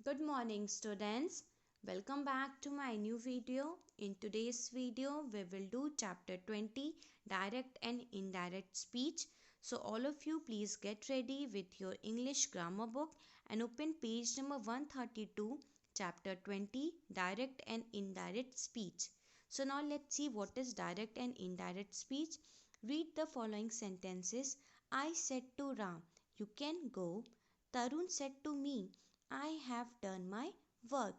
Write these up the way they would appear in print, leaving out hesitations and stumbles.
Good morning students. Welcome back to my new video. In today's video we will do chapter 20 direct and indirect speech. So all of you please get ready with your English grammar book and open page number 132 chapter 20 direct and indirect speech. So now let's see what is direct and indirect speech. Read the following sentences. I said to Ram, you can go. Tarun said to me, I have done my work.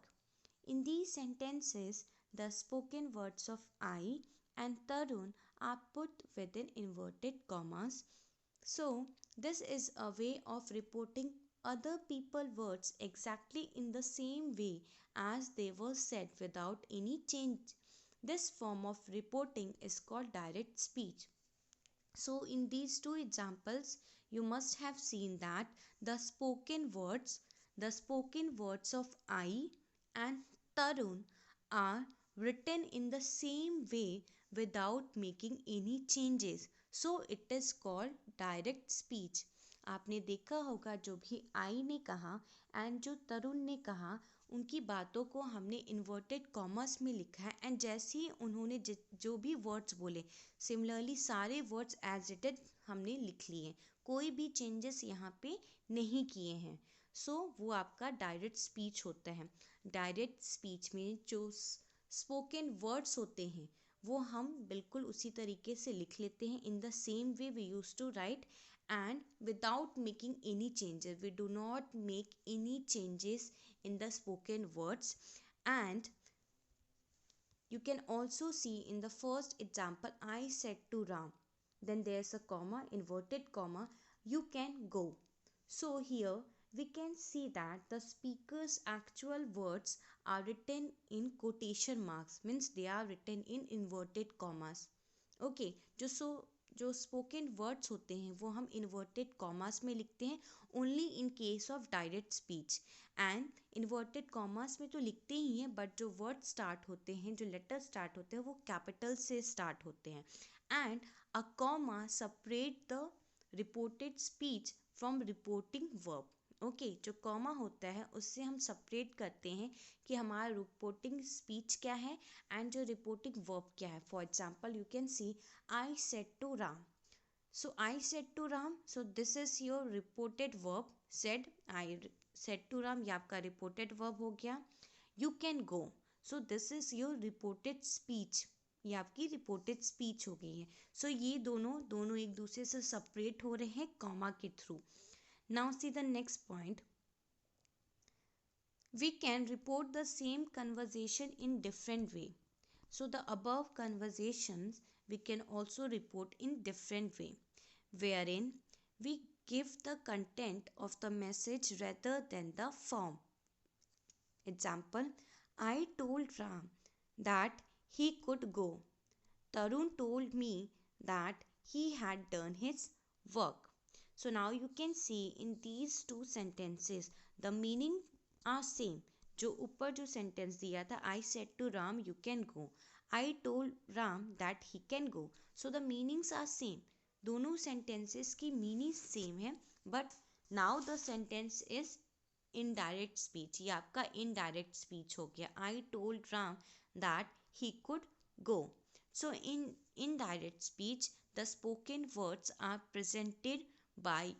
In these sentences, the spoken words of I and Tarun are put within inverted commas. So, this is a way of reporting other people words exactly in the same way as they were said without any change. This form of reporting is called direct speech. So, in these two examples, you must have seen that the spoken words of I and Tarun are written in the same way without making any changes. So, it is called direct speech. आपने देखा होगा जो भी आई ने कहा and जो तरुण ने कहा उनकी बातों को हमने इन्वर्टेड कॉमर्स में लिखा है एंड जैसे ही उन्होंने जो भी वर्ड्स बोले सिमिलरली सारे वर्ड्स एज इट इज हमने लिख लिए, कोई भी चेंजेस यहाँ पे नहीं किए हैं. सो वो आपका डायरेक्ट स्पीच होता है. डायरेक्ट स्पीच में जो स्पोकन वर्ड्स होते हैं वो हम बिल्कुल उसी तरीके से लिख लेते हैं in the same way we use to write and without making any changes. We do not make any changes in the spoken words. And you can also see in the first example, I said to Ram, then there's a comma, inverted comma, you can go. So here we can see that the speaker's actual words are written in quotation marks, means they are written in inverted commas. Okay, जो spoken words होते हैं वो हम inverted commas में लिखते हैं only in case of direct speech. And inverted commas में तो लिखते ही हैं बट जो वर्ड स्टार्ट होते हैं, जो लेटर स्टार्ट होते हैं वो कैपिटल से स्टार्ट होते हैं. And a comma separate the reported speech from reporting verb. Okay, जो कॉमा होता है उससे हम सेपरेट करते हैं कि हमारा रिपोर्टिंग स्पीच क्या है एंड जो रिपोर्टिंग वर्ब क्या है. For example you can C I said to Ram. So I said to Ram. So this is your reported verb. Said. I said to Ram. ये आपका reported verb हो गया. You can go. So this is your reported speech. ये आपकी reported speech हो गई है. So ये दोनों एक दूसरे से separate हो रहे हैं comma के through. Now see the next point. We can report the same conversation in different way. So the above conversations we can also report in different way, wherein we give the content of the message rather than the form. Example, I told Ram that he could go. Tarun told me that he had done his work. So now you can see in these two sentences the meaning are same. जो ऊपर जो sentence दिया था I said to Ram you can go, I told Ram that he can go. So the meanings are same. दोनों sentences की meaning same है but now the sentence is indirect speech. ये आपका indirect speech हो गया. I told Ram that he could go. So in indirect speech the spoken words are presented by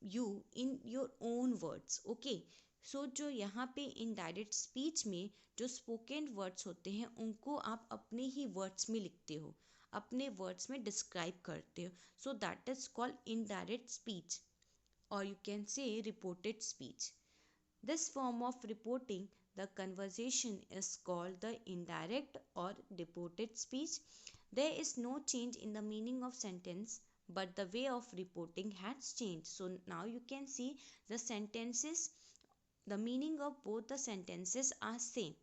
you in your own words. Okay, सो जो यहाँ पे indirect speech में जो spoken words होते हैं उनको आप अपने ही वर्ड्स में लिखते हो, अपने वर्ड्स में डिस्क्राइब करते हो. So that is called indirect speech और you can say reported speech. This form of reporting the conversation is called the indirect और reported speech. There is no change in the meaning of sentence but the way of reporting has changed. So now you can see the sentences, the meaning of both the sentences are same,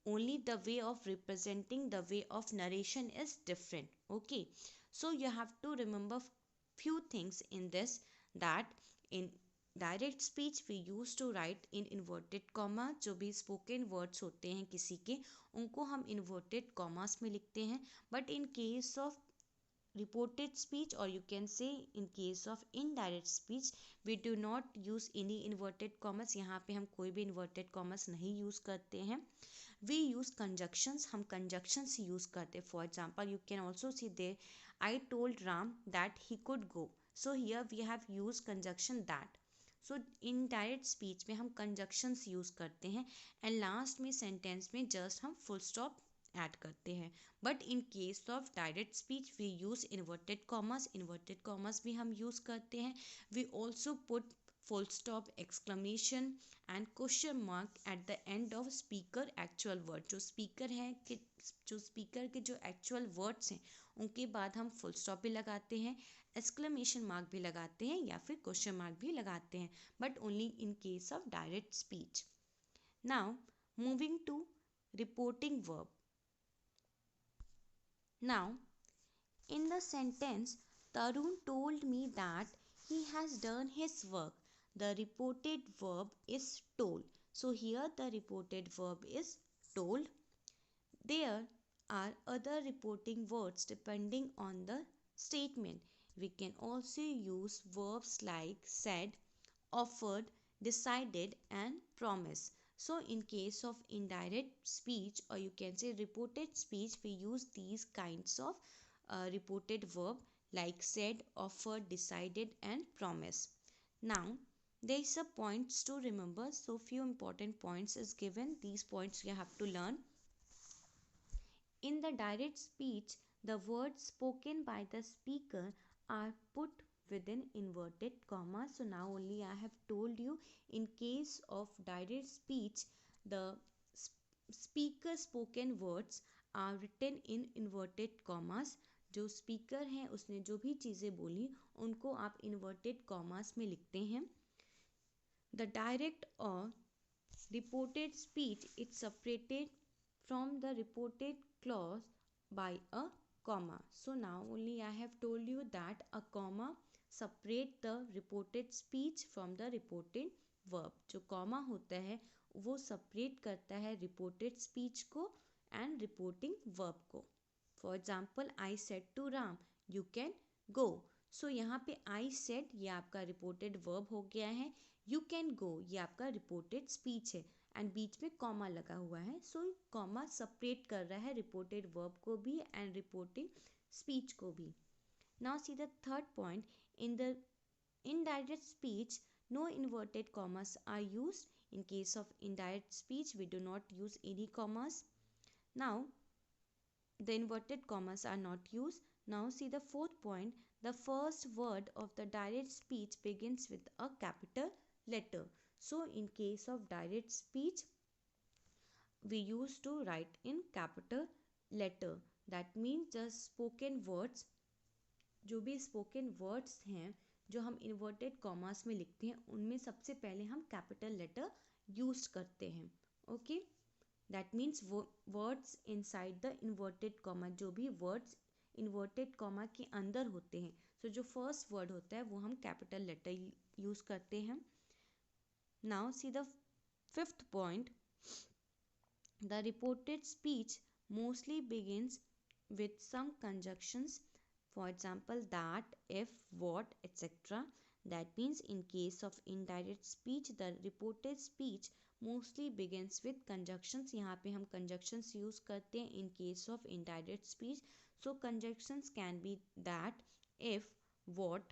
only the way of representing, the way of narration is different. Okay, so you have to remember few things in this, that in direct speech we use to write in inverted comma. जो भी spoken words होते हैं किसी के उनको हम inverted commas में लिखते हैं. But in case of reported speech, or you can say in case of indirect speech, we do not use any inverted commas. यहाँ पे हम कोई भी inverted commas नहीं use करते हैं. We use conjunctions. हम conjunctions use करते हैं. For example, you can also see there, I told Ram that he could go. So here we have used conjunction that. So in direct speech में हम conjunctions use करते हैं, and last में sentence में just हम full stop add करते हैं. But in case of direct speech we use inverted commas. Inverted commas भी हम यूज़ करते हैं. We also put full stop, exclamation and question mark at the end of speaker actual word. जो speaker है कि जो स्पीकर के जो एक्चुअल वर्ड्स हैं उनके बाद हम फुल स्टॉप भी लगाते हैं, एक्सक्लेमेशन मार्क भी लगाते हैं या फिर क्वेश्चन मार्क भी लगाते हैं, but only in case of direct speech. Now moving to reporting verb. Now, in the sentence, Tarun told me that he has done his work. The reported verb is told. So here the reported verb is told. There are other reporting words depending on the statement. We can also use verbs like said, offered, decided and promise. So in case of indirect speech, or you can say reported speech, we use these kinds of reported verb like said, offered, decided and promise. Now there is a points to remember. So few important points is given. These points you have to learn. In the direct speech, the words spoken by the speaker are put within inverted commas. So now only I have told you, in case of direct speech, the speaker spoken words are written in inverted commas. जो speaker हैं उसने जो भी चीज़ें बोली उनको आप inverted commas में लिखते हैं. द डायरेक्ट और reported speech is separated from the reported clause by a comma. So now only I have told you that a comma separate the reported speech from the reported verb. जो comma होता है वो separate करता है reported speech को and reporting verb को. For example, I said to Ram, you can go. So यहाँ पे I said ये आपका reported verb हो गया है. You can go ये आपका reported speech है एंड बीच में कॉमा लगा हुआ है. सो कॉमा सेपरेट कर रहा है रिपोर्टेड वर्ब को भी एंड रिपोर्टिंग स्पीच को भी. Now see the third point. In the indirect speech no inverted commas are used. In case of indirect speech we do not use any commas. Now the inverted commas are not used. Now see the fourth point. The first word of the direct speech begins with a capital letter. So in case of direct speech, we used to write in capital letter. That means the spoken words, जो भी spoken words हैं जो हम inverted commas में लिखते हैं उनमें सबसे पहले हम capital letter use करते हैं. Okay? That means words inside the inverted comma, जो भी words inverted comma के अंदर होते हैं, so जो first word होता है वो हम capital letter use करते हैं. Now see the fifth point. The reported speech mostly begins with some conjunctions. For example, that, if, what, etc. That means in case of indirect speech, the reported speech mostly begins with conjunctions. यहाँ पे हम conjunctions use करते हैं in case of indirect speech. So conjunctions can be that, if, what,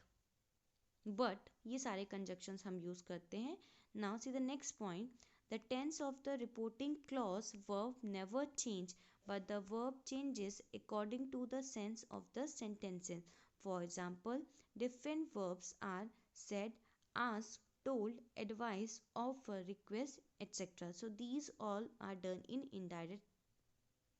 but. ये सारे conjunctions हम use करते हैं. Now see the next point. The tense of the reporting clause verb never change, but the verb changes according to the sense of the sentences. For example, different verbs are said, asked, told, advised, offer, request, etc. So these all are done in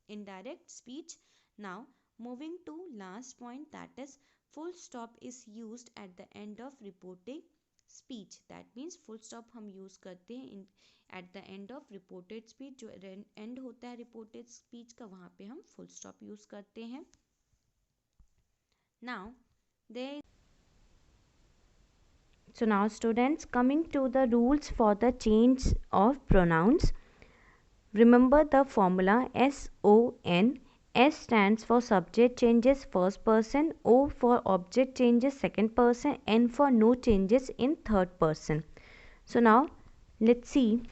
indirect speech. Now moving to last point, that is full stop is used at the end of reporting speech. That means full stop हम use करते हैं at the end of reported speech. जो end होता है reported speech का वहाँ पे हम full stop use करते हैं. Now so now students, coming to the rules for the change of pronouns. Remember the formula SON S stands for subject changes first person, O for object changes second person, N for no changes in third person. So now let's see.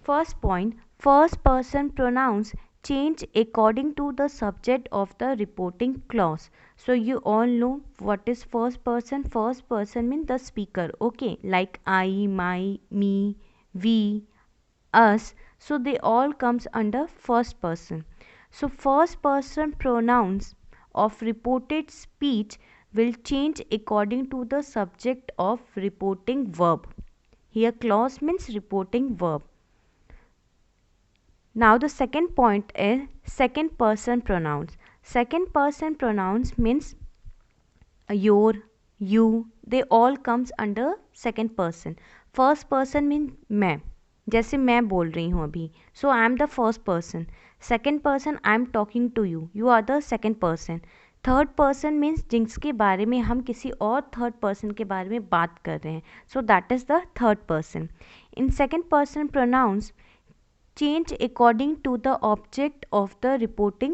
First point, first person pronouns change according to the subject of the reporting clause. So you all know what is first person. First person means the speaker, okay, like I, my, me, we, us. So they all comes under first person. So first person pronouns of reported speech will change according to the subject of reporting verb. Here clause means reporting verb. Now the second point is second person pronouns. Second person pronouns means your, you, they all comes under second person. First person means मैं, जैसे मैं बोल रही हूँ अभी, so I am the first person. Second person I am talking to you, you are the second person. Third person means जिसके बारे में हम किसी और थर्ड पर्सन के बारे में बात कर रहे हैं, so that is the third person. In second person pronouns change according to the object of the reporting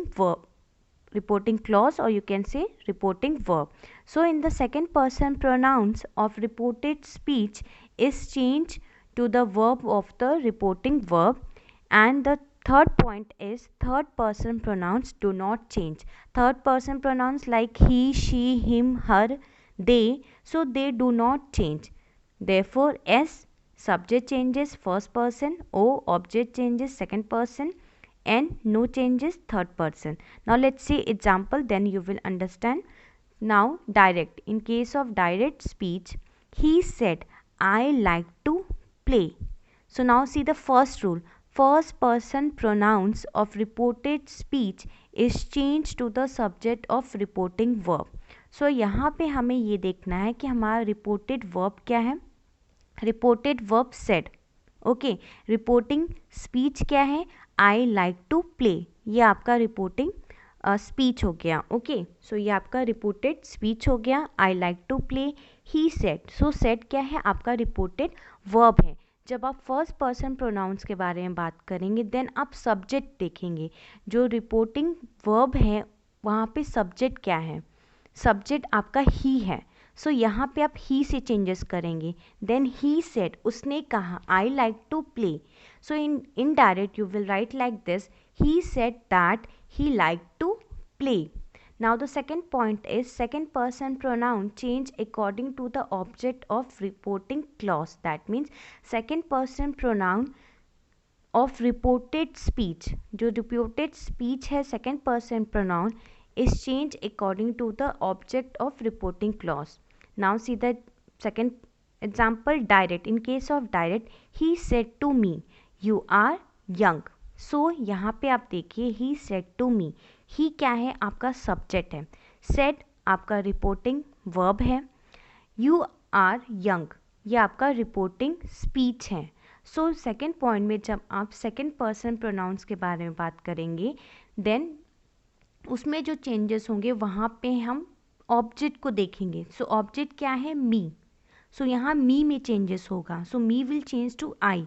clause, or you can say reporting verb. So in the second person pronouns of reported speech is changed to the verb of the reporting verb. And the third point is third person pronouns do not change. Third person pronouns like he, she, him, her, they, so they do not change. Therefore S subject changes first person, O object changes second person, N no changes third person. Now let's see example, then you will understand. Now direct. In case of direct speech, he said I like to play. So now see the first rule. First person pronouns of reported speech is changed to the subject of reporting verb. So यहाँ पे हमें ये देखना है कि हमारा reported verb क्या है. Reported verb said, okay. Reporting speech क्या है, आई लाइक टू प्ले, ये आपका रिपोर्टिंग स्पीच हो गया, ओके. सो ये आपका रिपोर्टेड स्पीच हो गया, I like to play. He said, so said क्या है, आपका रिपोर्टेड वर्ब है. जब आप फर्स्ट पर्सन प्रोनाउंस के बारे में बात करेंगे देन आप सब्जेक्ट देखेंगे. जो रिपोर्टिंग वर्ब है वहाँ पे सब्जेक्ट क्या है, सब्जेक्ट आपका ही है. सो यहाँ पे आप ही से चेंजेस करेंगे. देन ही सेड, उसने कहा, I like to play. So in direct you will write like this, he said that he like to play. Now the second point is second person pronoun change according to the object of reporting clause. That means second person pronoun of reported speech, जो reported speech है second person pronoun is changed according to the object of reporting clause. Now see the second example, direct. In case of direct, he said to me you are young. So यहाँ पे आप देखिए he said to me, he क्या है, आपका subject है. said आपका reporting verb है. you are young ये आपका रिपोर्टिंग स्पीच है. सो सेकेंड पॉइंट में जब आप सेकेंड पर्सन प्रोनाउंस के बारे में बात करेंगे देन उसमें जो चेंजेस होंगे वहाँ पे हम ऑब्जेक्ट को देखेंगे. सो ऑब्जेक्ट क्या है, मी. सो यहाँ मी में चेंजेस होगा. So me will change to I.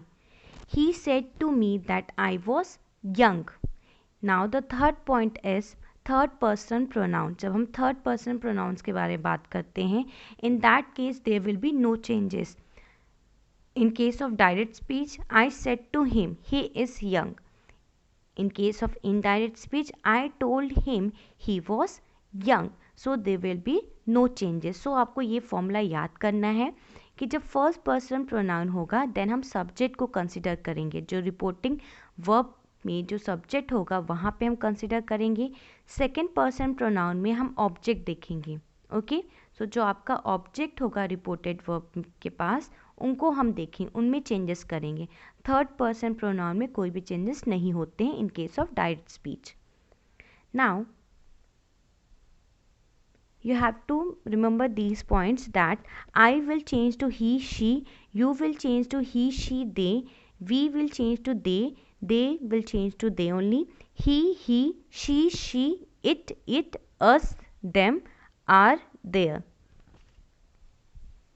He said to me that I was young. Now the third point is third person pronoun. जब हम थर्ड पर्सन प्रोनाउंस के बारे में बात करते हैं in that case there will be no changes. In case of direct speech, I said to him he is young. In case of indirect speech, I told him he was young. So there will be no changes. So आपको ये formula याद करना है कि जब first person pronoun होगा then हम subject को कंसिडर करेंगे. जो रिपोर्टिंग वर्ब में जो सब्जेक्ट होगा वहाँ पे हम कंसिडर करेंगे. सेकेंड पर्सन प्रोनाउन में हम ऑब्जेक्ट देखेंगे, ओके. सो जो आपका ऑब्जेक्ट होगा रिपोर्टेड वर्ब के पास उनको हम देखें, उनमें चेंजेस करेंगे. थर्ड पर्सन प्रोनाउन में कोई भी चेंजेस नहीं होते हैं इन case of direct speech. Now you have to remember these points that I will change to he, she, you will change to he, she, they, we will change to they will change to they only, he, she, it, us, them, are, there.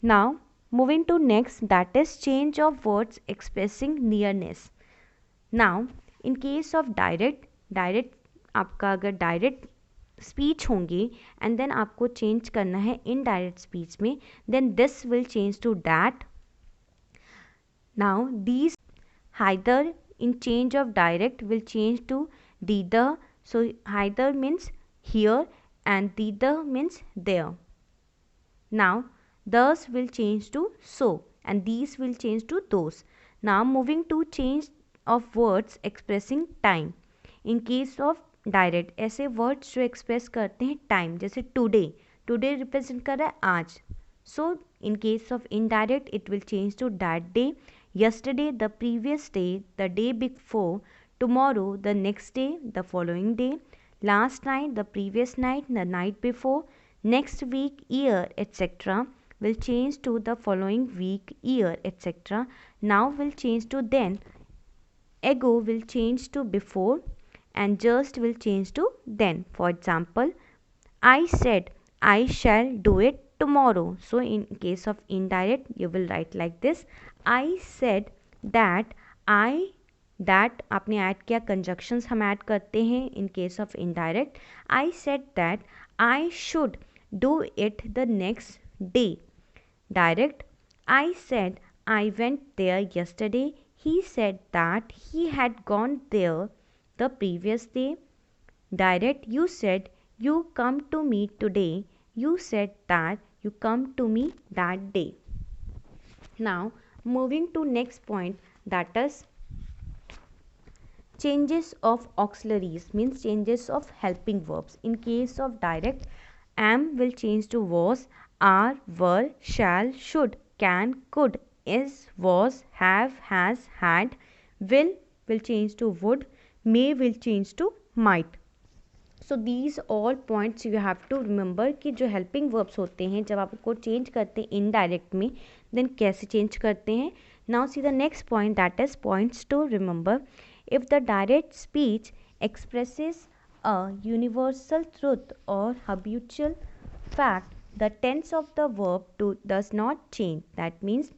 Now moving to next, that is change of words expressing nearness. Now in case of direct आपका अगर direct speech होंगे and then आपको change करना है indirect speech में, then this will change to that. Now these either in change of direct will change to neither. So either means here and neither means there. Now thus will change to so and these will change to those. Now moving to change of words expressing time. In case of direct ऐसे words जो express करते हैं time, जैसे today, today represent कर रहा है आज. So in case of indirect it will change to that day, yesterday the previous day, the day before, tomorrow the next day, the following day, last night the previous night, the night before, next week, year, etc. will change to the following week, year, etc. Now will change to then, ago will change to before, and just will change to then. For example, I said I shall do it tomorrow. So in case of indirect you will write like this, I said that, I that आपने add किया, conjunctions हम add करते हैं इन case of indirect. I said that I should do it the next day. Direct, I said I went there yesterday. He said that he had gone there the previous day. Direct, you said you come to me today. You said that you come to me that day. Now moving to next point, that is changes of auxiliaries, means changes of helping verbs. In case of direct, am will change to was, are, were, shall, should, can, could, is, was, have, has, had. Will change to would. May will change to might. So these all points you have to remember कि जो helping verbs होते हैं जब आप उनको change करते हैं indirect में, देन कैसे चेंज करते हैं. Now see the next point, that is points to remember. If the direct speech expresses a universal truth और habitual fact, the tense of the verb does not change. That means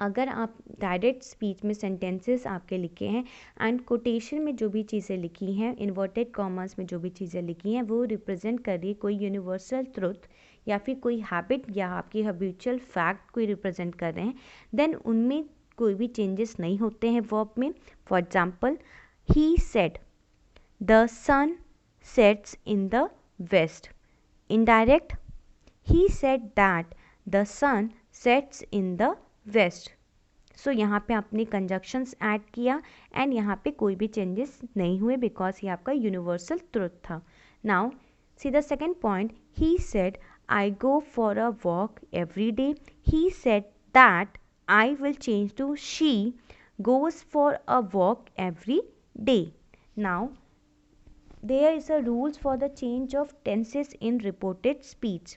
अगर आप direct speech में sentences आपके लिखे हैं and quotation में जो भी चीज़ें लिखी हैं, इन्वर्टेड कॉमर्स में जो भी चीज़ें लिखी हैं, वो रिप्रेजेंट कर रही है कोई यूनिवर्सल ट्रुथ या फिर कोई हैबिट या आपकी हैबिचुअल फैक्ट कोई रिप्रेजेंट कर रहे हैं, देन उनमें कोई भी चेंजेस नहीं होते हैं वर्ब में. For example, he said the sun sets in the west. Indirect, he said that the sun sets in the west. So यहाँ पे आपने कंजक्शंस ऐड किया एंड यहाँ पे कोई भी चेंजेस नहीं हुए बिकॉज ये आपका यूनिवर्सल ट्रुथ था. Now see the second point, he said I go for a walk every day. He said that, I will change to she goes for a walk every day. Now there is a rules for the change of tenses in reported speech.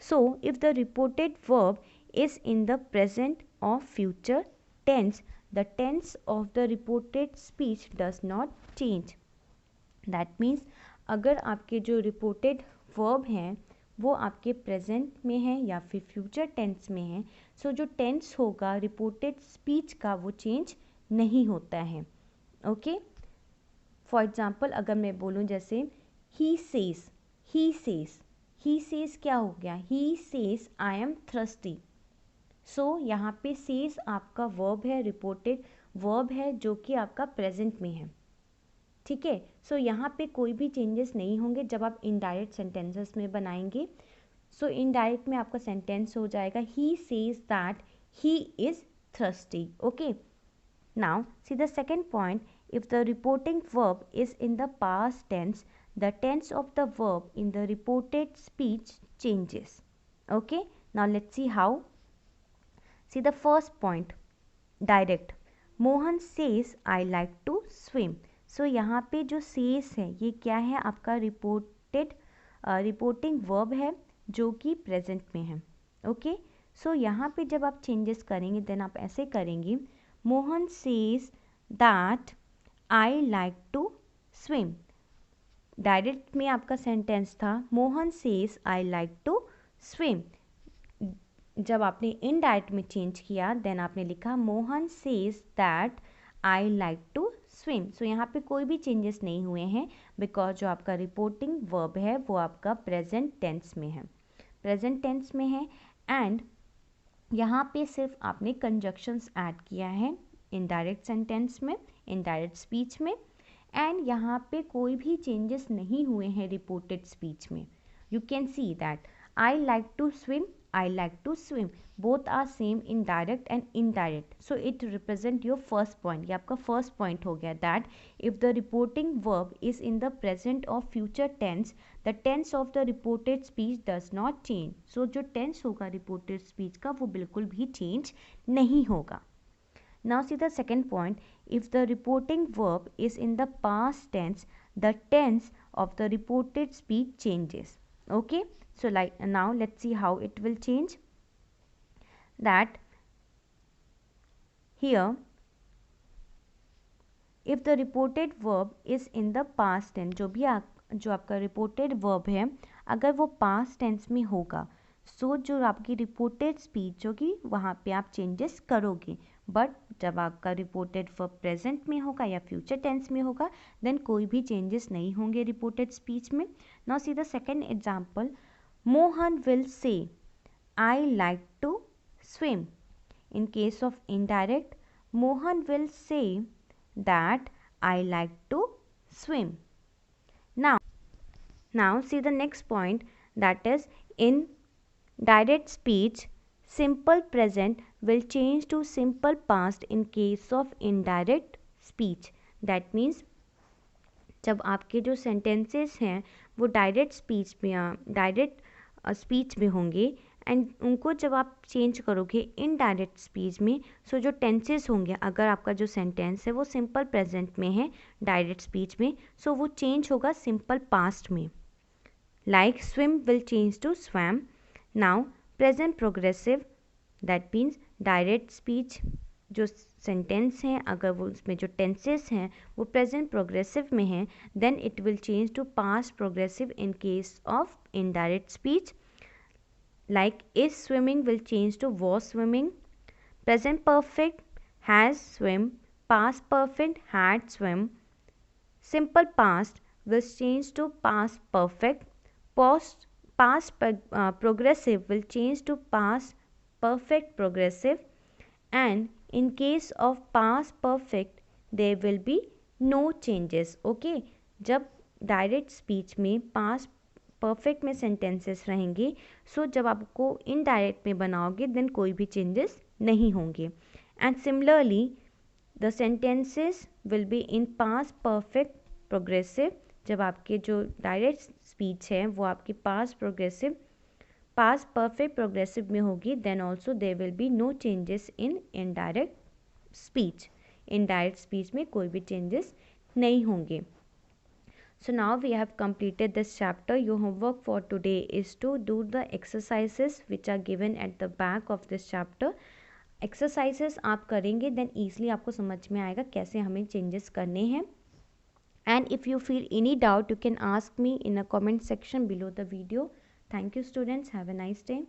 So if the reported verb is in the present or future tense, the tense of the reported speech does not change. That means अगर आपके जो reported verb हैं वो आपके present में है या फिर future tense में है, so जो tense होगा reported speech का वो change नहीं होता है. Okay? फॉर एग्ज़ाम्पल अगर मैं बोलूँ जैसे he says, he says, he says क्या हो गया, he says I am thirsty. So यहाँ पे सेज आपका वर्ब है, रिपोर्टेड वर्ब है जो कि आपका प्रेजेंट में है. ठीक है, सो यहाँ पे कोई भी चेंजेस नहीं होंगे जब आप इनडायरेक्ट सेंटेंसेस में बनाएंगे. सो इनडायरेक्ट में आपका सेंटेंस हो जाएगा he says that he is thirsty. Okay, now see the second point, if the reporting verb is in the past tense, the tense of the verb in the reported speech changes. Okay, now let's see how. See the first point, direct. Mohan says I like to swim. So यहाँ पे जो says है ये क्या है, आपका reporting verb है जो कि प्रेजेंट में है. ओके, सो यहाँ पे जब आप चेंजेस करेंगे देन आप ऐसे करेंगे, Mohan says that I like to swim. Direct में आपका सेंटेंस था Mohan says I like to swim. जब आपने इनडायरेक्ट में चेंज किया देन आपने लिखा Mohan says that I like to swim. So यहाँ पे कोई भी चेंजेस नहीं हुए हैं बिकॉज जो आपका रिपोर्टिंग वर्ब है वो आपका प्रेजेंट टेंस में है, प्रेजेंट टेंस में है। एंड यहाँ पे सिर्फ आपने कंजक्शंस ऐड किया है इनडायरेक्ट सेंटेंस में, इनडायरेक्ट स्पीच में। एंड यहाँ पे कोई भी चेंजेस नहीं हुए हैं रिपोर्टेड स्पीच में। You can see that I like to swim, I like to swim, both are same in direct and indirect. So it represent your first point, ये आपका फर्स्ट पॉइंट हो गया that if the reporting verb is in the present और future tense the tense of the reported speech does not change. So जो tense होगा reported speech का वो बिल्कुल भी चेंज नहीं होगा। Now see the second point, if the reporting verb is in the past tense, the tense of the reported speech changes. Okay, so like now let's see how it will change. That here, if the reported verb is in the past tense, जो आपका reported verb है अगर वो past tense में होगा, सो जो आपकी reported speech होगी वहाँ पे आप चेंजेस करोगे। बट जब आपका रिपोर्टेड वर्ब प्रेजेंट में होगा या फ्यूचर टेंस में होगा देन कोई भी चेंजेस नहीं होंगे रिपोर्टेड स्पीच में। Now see the second example, Mohan will say I like to swim. In case of indirect, Mohan will say that I like to swim. Now see the next point, that is in direct speech simple present will change to simple past in case of indirect speech. That means जब आपके जो sentences हैं वो direct speech में होंगे and उनको जब आप चेंज करोगे इनडायरेक्ट स्पीच में, सो जो टेंसेस होंगे अगर आपका जो सेंटेंस है वो सिंपल प्रेजेंट में है डायरेक्ट स्पीच में, सो वो चेंज होगा सिंपल पास्ट में। Like swim will change to swam. Now present progressive, that means direct speech जो सेंटेंस हैं अगर वो उसमें जो टेंसेस हैं वो प्रेजेंट प्रोग्रेसिव में हैं then it will change to past progressive in case of indirect speech. Like is swimming will change to was swimming. Present perfect has swim, past perfect had swim. Simple past will change to past perfect. Past progressive will change to past perfect progressive. And in case of past perfect there will be no changes. Okay, जब direct speech में past perfect में sentences रहेंगे सो जब आपको indirect में बनाओगे then कोई भी चेंजेस नहीं होंगे। And similarly the sentences will be in past perfect progressive. जब आपके जो डायरेक्ट स्पीच है वो आपकी पास्ट परफेक्ट प्रोग्रेसिव में होगी then also there will be no changes in indirect speech. Indirect speech में कोई भी चेंजेस नहीं होंगे। So now we have completed this chapter. Your homework for today is to do the exercises which are given at the back of this chapter. Exercises आप करेंगे then easily आपको समझ में आएगा कैसे हमें changes करने हैं। And if you feel any doubt you can ask me in a comment section below the video. Thank you students. Have a nice day.